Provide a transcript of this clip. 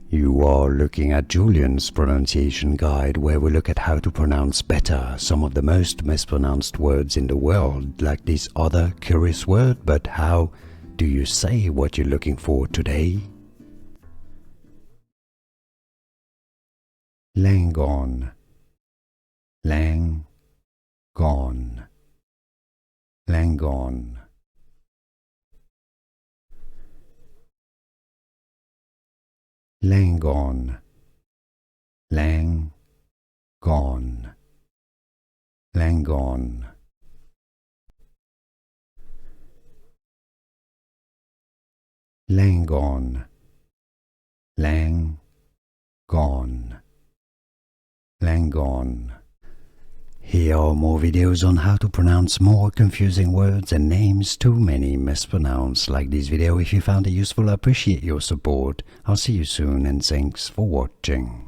You are looking at Julian's pronunciation guide, where we look at how to pronounce better some of the most mispronounced words in the world, like this other curious word. But how do you say what you're looking for today? Langone, Langone, Langone. Langone, Langone, Langone. Langone, Langone, Langone. Here are more videos on how to pronounce more confusing words and names too many mispronounced. Like this video if you found it useful. I appreciate your support. I'll see you soon and thanks for watching.